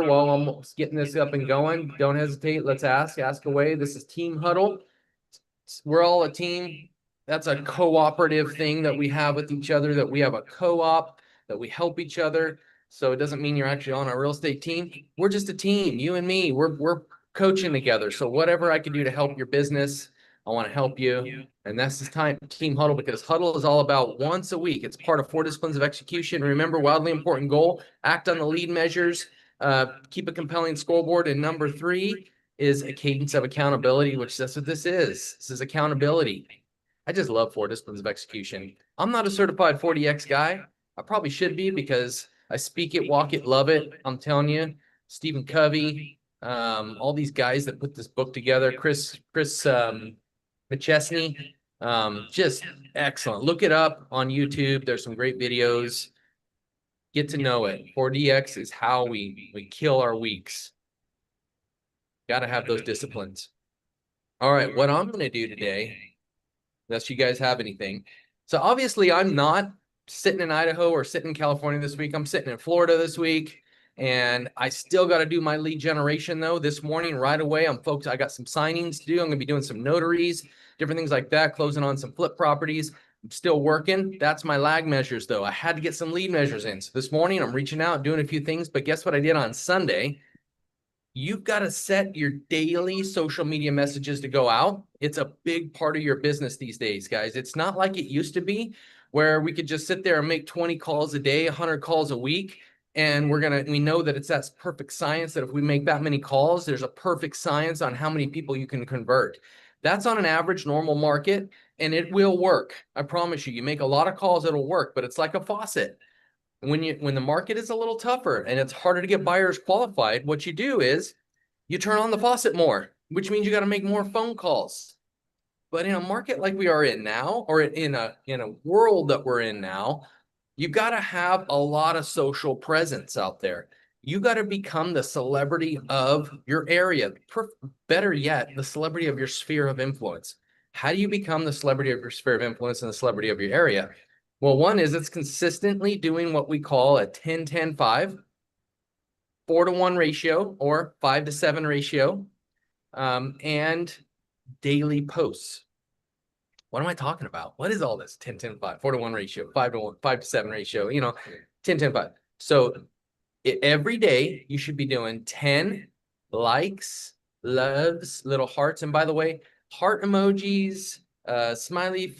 while I'm getting this up and going. Don't hesitate. Let's ask away. This is Team Huddle. We're all a team. That's a cooperative thing that we have with each other, that we have a co-op, that we help each other. So it doesn't mean you're actually on a real estate team. We're just a team, you and me. We're coaching together. So whatever I can do to help your business, I want to help you. And that's this time, Team Huddle, because Huddle is all about once a week. It's part of 4 disciplines of execution. Remember, wildly important goal, act on the lead measures, keep a compelling scoreboard. And number 3 is a cadence of accountability, which that's what this is. This is accountability. I just love 4 disciplines of execution. I'm not a certified 40X guy. I probably should be, because I speak it, walk it, love it. I'm telling you, Stephen Covey, all these guys that put this book together, Chris McChesney, just excellent. Look it up on YouTube. There's some great videos. Get to know it. 4DX is how we kill our weeks. Got to have those disciplines. All right, what I'm going to do today, unless you guys have anything. So obviously I'm not sitting in Idaho or sitting in California this week. I'm sitting in Florida this week, and I still got to do my lead generation though. This morning right away, I got some signings to do. I'm going to be doing some notaries, different things like that, closing on some flip properties. I'm still working. That's my lag measures though. I had to get some lead measures in. So this morning I'm reaching out, doing a few things, but guess what I did on Sunday? You've got to set your daily social media messages to go out. It's a big part of your business these days, guys. It's not like it used to be, where we could just sit there and make 20 calls a day, 100 calls a week. And we know that it's that perfect science that if we make that many calls, there's a perfect science on how many people you can convert. That's on an average normal market, and it will work. I promise you, you make a lot of calls, it'll work, but it's like a faucet. When the market is a little tougher and it's harder to get buyers qualified, what you do is you turn on the faucet more, which means you got to make more phone calls. But in a market like we are in now, or in a world that we're in now, you got to have a lot of social presence out there. You got to become the celebrity of your area. Better yet, the celebrity of your sphere of influence. How do you become the celebrity of your sphere of influence and the celebrity of your area? Well, one is it's consistently doing what we call a 10-10-5, 4-to-1 ratio or 5-to-7 ratio, and daily posts. What am I talking about? What is all this? 10-10-5, 4-to-1 ratio, 5-to-1, 5-to-7 ratio, 10-10-5. So every day you should be doing 10 likes, loves, little hearts. And by the way, heart emojis, smiley,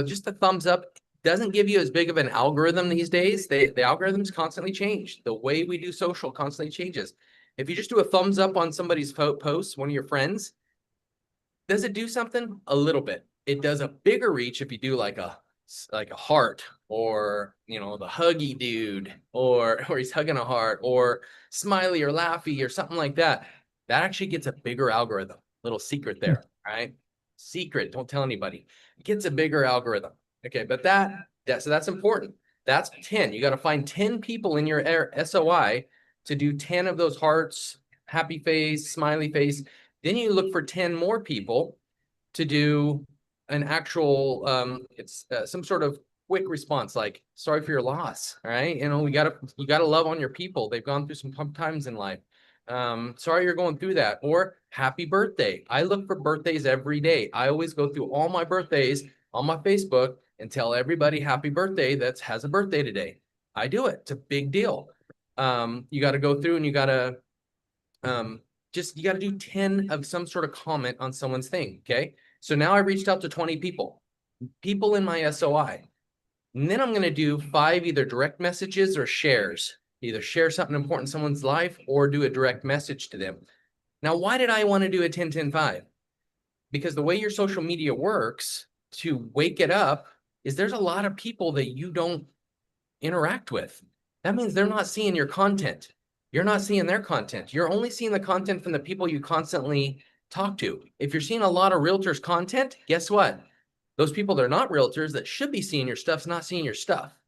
just a thumbs up doesn't give you as big of an algorithm these days. The algorithms constantly change. The way we do social constantly changes. If you just do a thumbs up on somebody's post, one of your friends, does it do something? A little bit. It does a bigger reach if you do like a heart, or the huggy dude, or he's hugging a heart, or smiley or laughy or something like that. That actually gets a bigger algorithm. Little secret there, right? Secret, don't tell anybody. It gets a bigger algorithm. Okay, but so that's important. That's 10. You got to find 10 people in your SOI to do 10 of those hearts, happy face, smiley face. Then you look for 10 more people to do an actual, it's some sort of quick response, like sorry for your loss. All right, you gotta love on your people. They've gone through some tough times in life. Sorry you're going through that. Or happy birthday. I look for birthdays every day. I always go through all my birthdays on my Facebook and tell everybody happy birthday that has a birthday today. I do it. It's a big deal. You got to go through and you got to do 10 of some sort of comment on someone's thing. Okay. So now I reached out to 20 people in my SOI. And then I'm going to do 5 either direct messages or shares. Either share something important in someone's life or do a direct message to them. Now, why did I want to do a 10-10-5? Because the way your social media works to wake it up is there's a lot of people that you don't interact with. That means they're not seeing your content. You're not seeing their content. You're only seeing the content from the people you constantly talk to. If you're seeing a lot of realtors' content, guess what? Those people that are not realtors that should be seeing your stuff's not seeing your stuff.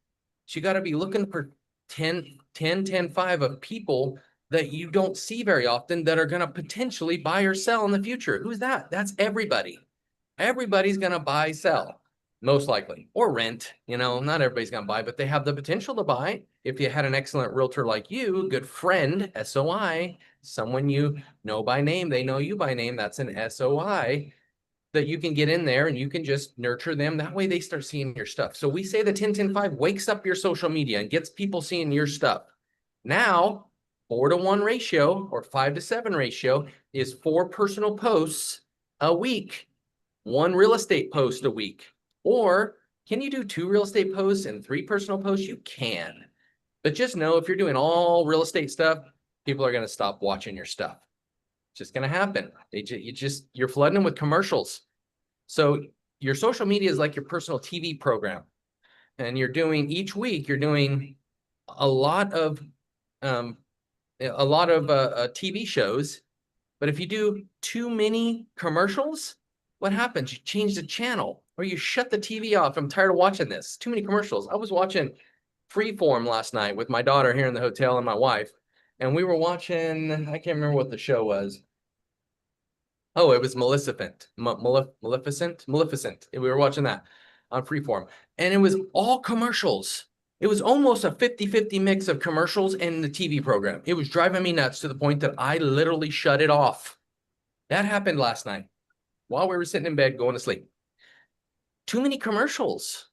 So you got to be looking for 10-10-5 of people that you don't see very often that are going to potentially buy or sell in the future. Who's that? That's everybody. Everybody's going to buy, sell. most likely, or rent. You know, not everybody's going to buy, but they have the potential to buy. If you had an excellent realtor like you, good friend, SOI, someone you know by name, they know you by name, that's an SOI that you can get in there and you can just nurture them. That way they start seeing your stuff. So we say the 10-10-5 wakes up your social media and gets people seeing your stuff. Now, 4-to-1 ratio or 5-to-7 ratio is 4 personal posts a week, 1 real estate post a week. Or can you do 2 real estate posts and 3 personal posts? You can. But just know if you're doing all real estate stuff, people are going to stop watching your stuff. It's just going to happen. You're flooding them with commercials. So your social media is like your personal TV program. And you're doing each week, you're doing a lot of TV shows. But if you do too many commercials, what happens? You change the channel or you shut the TV off. I'm tired of watching this. Too many commercials. I was watching Freeform last night with my daughter here in the hotel and my wife. And we were watching, I can't remember what the show was. Oh, it was Maleficent. Maleficent. We were watching that on Freeform. And it was all commercials. It was almost a 50-50 mix of commercials and the TV program. It was driving me nuts to the point that I literally shut it off. That happened last night while we were sitting in bed going to sleep. Too many commercials.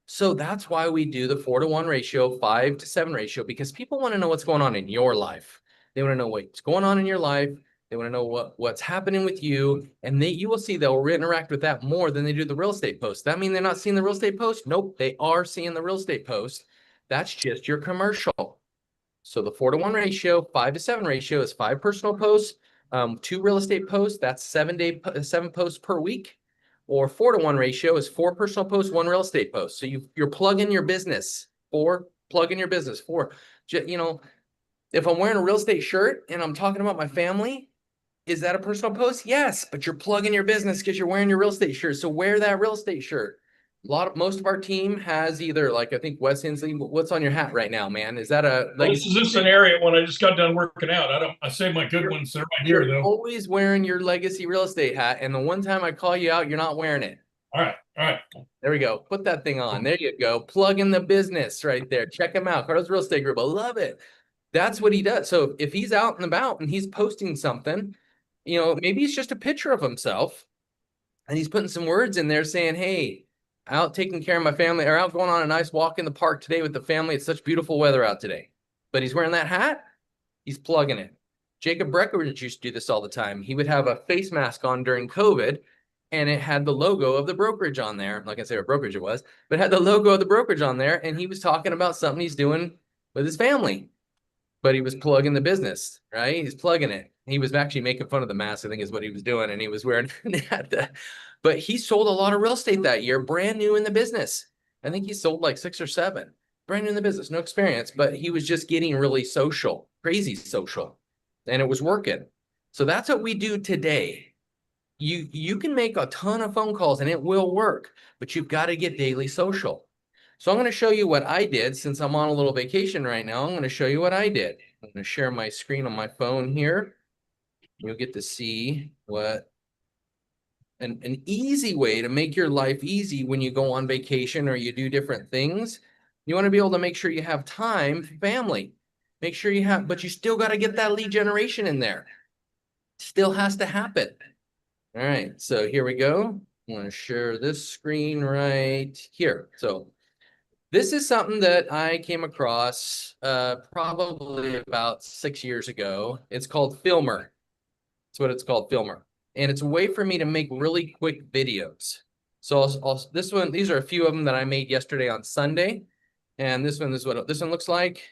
So that's why we do the 4-to-1 ratio, 5-to-7 ratio, because people want to know what's going on in your life. They want to know what's going on in your life. They want to know what's happening with you. And you will see they'll interact with that more than they do the real estate post. That mean they're not seeing the real estate post? Nope, they are seeing the real estate post. That's just your commercial. So the 4-to-1 ratio, 5-to-7 ratio is 5 personal posts, 2 real estate posts. That's 7 posts per week. Or 4-to-1 ratio is 4 personal posts, 1 real estate post. So you're plugging your business. 4, plug in your business. 4, you know, if I'm wearing a real estate shirt and I'm talking about my family, is that a personal post? Yes, but you're plugging your business because you're wearing your real estate shirt. So wear that real estate shirt. Most of our team has either, like I think Wes Hensley, what's on your hat right now, man? Is that a Well, this is just an area when I just got done working out. I saved my good ones. They're right here, you're though. always wearing your legacy real estate hat, and the one time I call you out, you're not wearing it. All right, all right. There we go. Put that thing on. There you go. Plug in the business right there. Check him out. Carlos Real Estate Group. I love it. That's what he does. So if he's out and about and he's posting something, you know, maybe it's just a picture of himself and he's putting some words in there saying, hey, out taking care of my family, or out going on a nice walk in the park today with the family. It's such beautiful weather out today. But he's wearing that hat. He's plugging it. Jacob Breckenridge used to do this all the time. He would have a face mask on during COVID, and it had the logo of the brokerage on there. I'm not gonna say what brokerage it was, but it had the logo of the brokerage on there. And he was talking about something he's doing with his family, but he was plugging the business, right? He's plugging it. He was actually making fun of the mask, I think is what he was doing. And he was wearing that. But he sold a lot of real estate that year, brand new in the business. I think he sold like 6 or 7, brand new in the business, no experience, but he was just getting really social, crazy social, and it was working. So that's what we do today. You can make a ton of phone calls and it will work, but you've got to get daily social. So I'm going to show you what I did since I'm on a little vacation right now. I'm going to show you what I did. I'm going to share my screen on my phone here. You'll get to see what an easy way to make your life easy when you go on vacation or you do different things. You want to be able to make sure you have time for family. Make sure you have, but you still got to get that lead generation in there. Still has to happen. All right, so here we go. I'm going to share this screen right here. So this is something that I came across probably about 6 years ago. It's called Filmer. That's what it's called, Filmer. And it's a way for me to make really quick videos. So these are a few of them that I made yesterday on Sunday. And this is what this one looks like.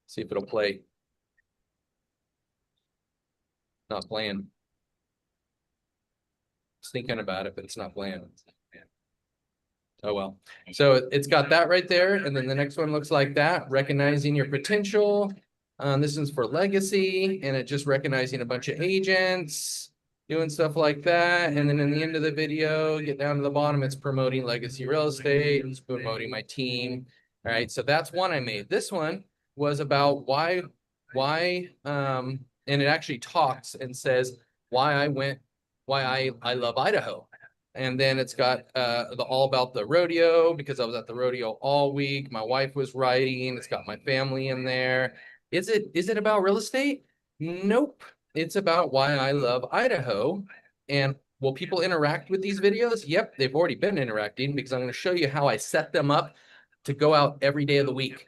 See if it'll play. Not playing. Thinking about it, but it's not playing. Oh, well. So it's got that right there. And then the next one looks like that, recognizing your potential. This one's for legacy, and it just recognizing a bunch of agents, doing stuff like that. And then in the end of the video, get down to the bottom, it's promoting legacy real estate, it's promoting my team. All right, so that's one I made. This one was about why, and it actually talks and says why I love Idaho. And then it's got the all about the rodeo because I was at the rodeo all week. My wife was riding. It's got my family in there. Is it about real estate? Nope. It's about why I love Idaho. And will people interact with these videos? Yep, they've already been interacting because I'm going to show you how I set them up to go out every day of the week.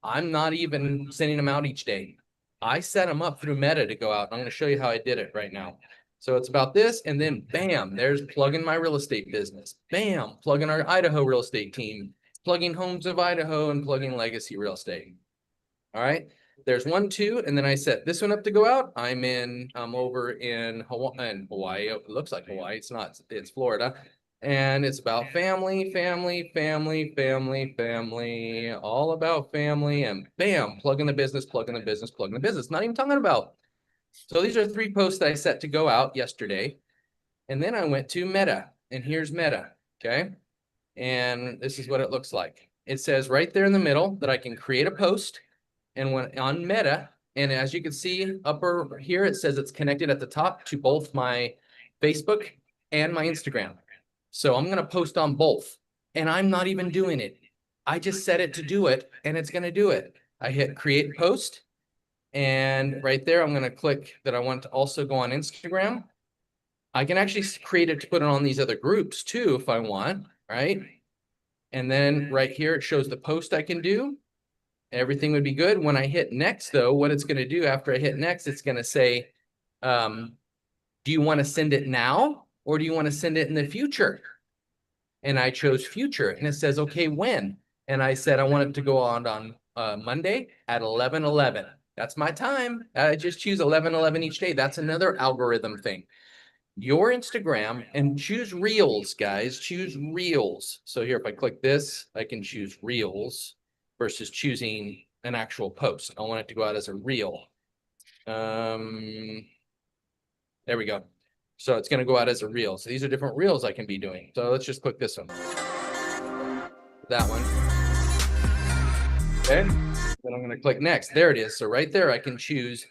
I'm not even sending them out each day. I set them up through Meta to go out. I'm going to show you how I did it right now. So it's about this, and then bam, there's plugging my real estate business. Bam, plugging our Idaho real estate team, plugging Homes of Idaho, and plugging Legacy Real Estate. All right, there's 1, 2, and then I set this one up to go out. I'm over in Hawaii. It looks like Hawaii. It's not. It's Florida. And it's about family, family, family, family, family, all about family. And bam, plugging the business, plugging the business, plugging the business. Not even talking about. So these are 3 posts that I set to go out yesterday. And then I went to Meta, and here's Meta. Okay. And this is what it looks like. It says right there in the middle that I can create a post. And when on Meta, and as you can see upper here, it says it's connected at the top to both my Facebook and my Instagram. So I'm going to post on both, and I'm not even doing it. I just set it to do it, and it's going to do it. I hit create post, and right there, I'm going to click that I want to also go on Instagram. I can actually create it to put it on these other groups too, if I want, right? And then right here, it shows the post I can do. Everything would be good. When I hit next, though, what it's going to do after I hit next, it's going to say, do you want to send it now or do you want to send it in the future? And I chose future, and it says, okay, when? And I said, I want it to go on Monday at 11:11. That's my time. I just choose 11:11 each day. That's another algorithm thing. Your Instagram, and choose reels, guys, choose reels. So here, if I click this, I can choose reels versus choosing an actual post. I want it to go out as a reel. There we go. So it's going to go out as a reel. So these are different reels I can be doing. So let's just click this one. That one. Okay. Then I'm going to click next. There it is. So right there, I can choose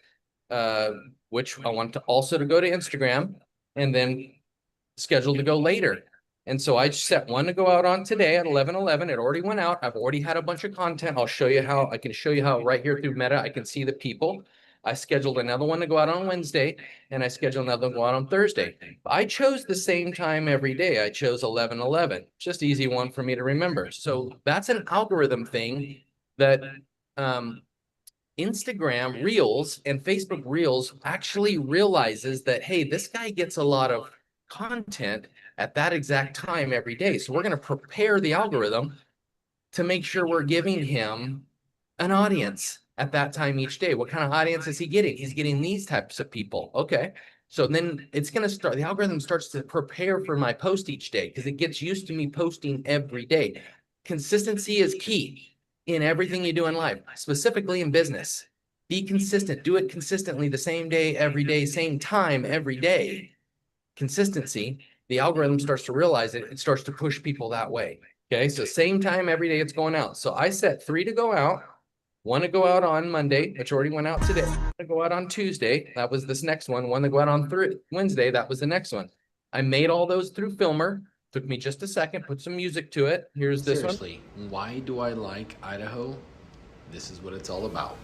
which I want to also to go to Instagram and then schedule to go later. And so I set one to go out on today at 11:11. It already went out. I've already had a bunch of content. I'll show you how. I can show you how right here through Meta I can see the people. I scheduled another one to go out on Wednesday, and I scheduled another one to go out on Thursday. I chose the same time every day. I chose 11:11. Just easy one for me to remember. So that's an algorithm thing that Instagram Reels and Facebook Reels actually realizes that, hey, this guy gets a lot of content at that exact time every day. So we're going to prepare the algorithm to make sure we're giving him an audience at that time each day. What kind of audience is he getting? He's getting these types of people. Okay. So then it's going to start, the algorithm starts to prepare for my post each day because it gets used to me posting every day. Consistency is key in everything you do in life, specifically in business. Be consistent. Do it consistently the same day, every day, same time, every day. Consistency, the algorithm starts to realize it. It starts to push people that way. Okay, so same time every day it's going out. So I set 3 to go out, 1 to go out on Monday, which already went out today. 1 to go out on Tuesday. That was this next one. 1 to go out on Wednesday. That was the next one. I made all those through Filmer. Took me just a second. Put some music to it. Here's this one. Seriously, why do I like Idaho? This is what it's all about.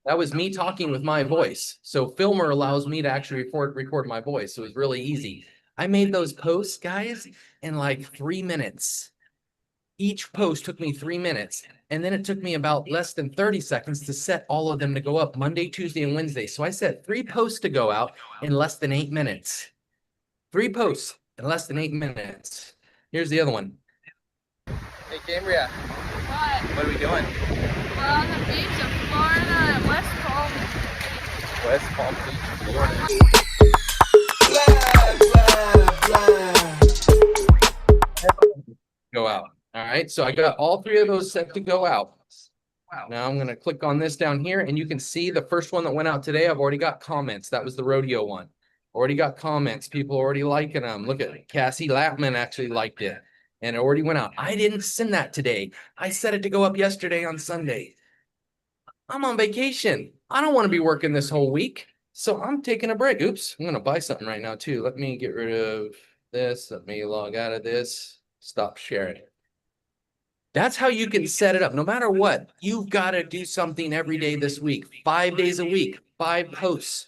That was me talking with my voice. So Filmer allows me to actually record my voice. So it was really easy. I made those posts, guys, in like 3 minutes. Each post took me 3 minutes. And then it took me about less than 30 seconds to set all of them to go up Monday, Tuesday, and Wednesday. So I set 3 posts to go out in less than 8 minutes. 3 posts in less than 8 minutes. Here's the other one. Hey, Cambria. What are we doing? We're on the beach of Florida at West Palm. West Palm Beach, Florida. Go out. All right. So I got all 3 of those set to go out. Wow. Now I'm going to click on this down here, and you can see the first one that went out today. I've already got comments. That was the rodeo one. Already got comments. People already liking them. Look at it. Cassie Lapman actually liked it. And it already went out. I didn't send that today. I set it to go up yesterday on Sunday. I'm on vacation. I don't want to be working this whole week. So I'm taking a break. Oops, I'm going to buy something right now too. Let me get rid of this. Let me log out of this. Stop sharing. That's how you can set it up. No matter what, you've got to do something every day this week, 5 days a week, 5 posts.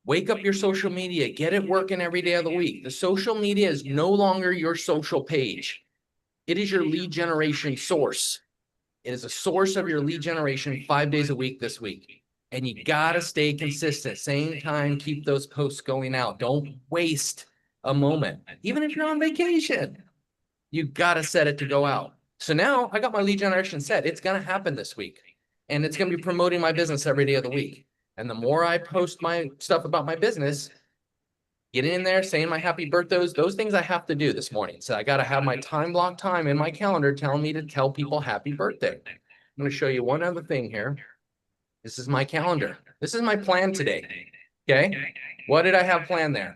Wake up your social media, get it working every day of the week. The social media is no longer your social page. It is your lead generation source. It is a source of your lead generation 5 days a week this week. And you got to stay consistent. Same time, keep those posts going out. Don't waste a moment, even if you're on vacation. You got to set it to go out. So now I got my lead generation set. It's going to happen this week. And it's going to be promoting my business every day of the week. And the more I post my stuff about my business, getting in there, saying my happy birthdays, those things I have to do this morning. So I got to have my time block time in my calendar telling me to tell people happy birthday. I'm going to show you one other thing here. This is my calendar. This is my plan today. Okay. What did I have planned there?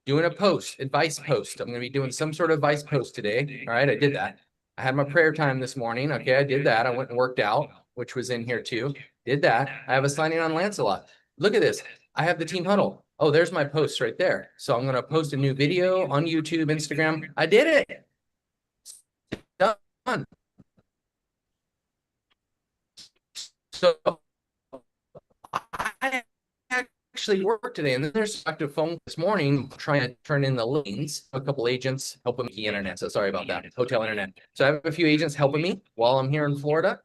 Doing a post, advice post. I'm going to be doing some sort of advice post today. All right. I did that. I had my prayer time this morning. Okay. I did that. I went and worked out, which was in here too. Did that. I have a signing on Lancelot. Look at this. I have the team huddle. Oh, there's my post right there. So I'm going to post a new video on YouTube, Instagram. I did it. Done. So I actually worked today, and then there's a active phone this morning trying to turn in the liens. A couple agents helping me with the internet. So sorry about that. Hotel internet. So I have a few agents helping me while I'm here in Florida.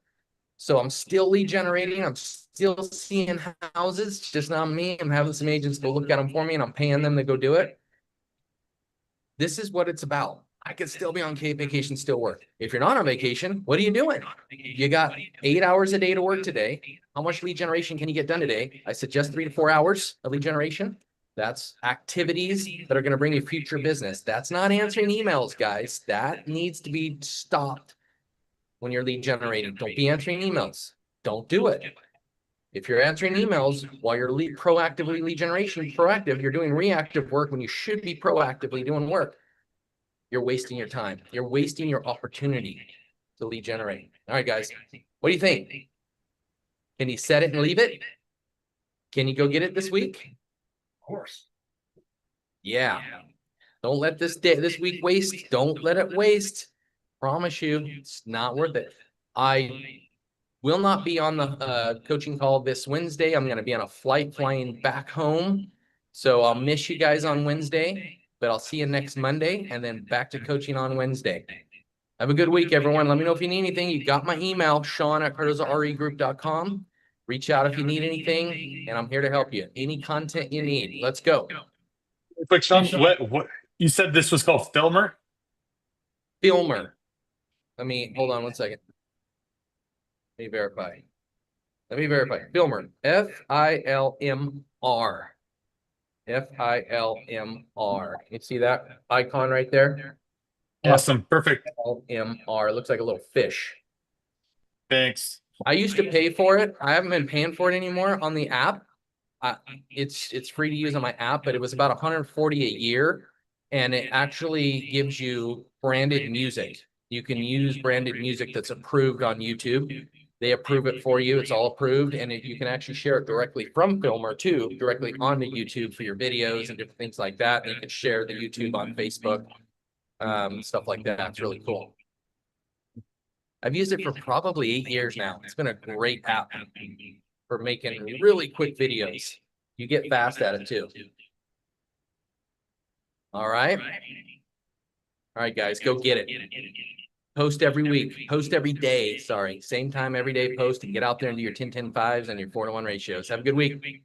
So I'm still lead generating. I'm still seeing houses. It's just not me. I'm having some agents go look at them for me, and I'm paying them to go do it. This is what it's about. I could still be on vacation, still work. If you're not on vacation, what are you doing? You got 8 hours a day to work today. How much lead generation can you get done today? I suggest 3 to 4 hours of lead generation. That's activities that are going to bring you future business. That's not answering emails, guys. That needs to be stopped when you're lead generating. Don't be answering emails. Don't do it. If you're answering emails while you're proactively lead generation, you're doing reactive work when you should be proactively doing work. You're wasting your time. You're wasting your opportunity to lead generate. All right, guys, what do you think? Can you set it and leave it? Can you go get it this week? Of course. Yeah. Don't let this week waste. Don't let it waste. Promise you, it's not worth it. I will not be on the coaching call this Wednesday. I'm going to be on a flight flying back home. So I'll miss you guys on Wednesday, but I'll see you next Monday and then back to coaching on Wednesday. Have a good week, everyone. Let me know if you need anything. You got my email, sean@cardozoregroup.com. Reach out if you need anything, and I'm here to help you. Any content you need. Let's go. Quick, Sean, what you said this was called Filmer? Filmer. Let me hold on one second. Let me verify. Filmer. Filmr. Filmr. You see that icon right there? Awesome. Perfect. Filmr. It looks like a little fish. Thanks. I used to pay for it. I haven't been paying for it anymore on the app. It's free to use on my app, but it was about $140 a year, and it actually gives you branded music. You can use branded music that's approved on YouTube. They approve it for you. It's all approved, and you can actually share it directly from Filmer too, directly onto YouTube for your videos and different things like that. And you can share the YouTube on Facebook, stuff like that. It's really cool. I've used it for probably 8 years now. It's been a great app for making really quick videos. You get fast at it too. All right. All right, guys, go get it. Post every week, post every day. Sorry, same time every day, post and get out there and do your 10-10-5s and your 4-to-1 ratios. Have a good week.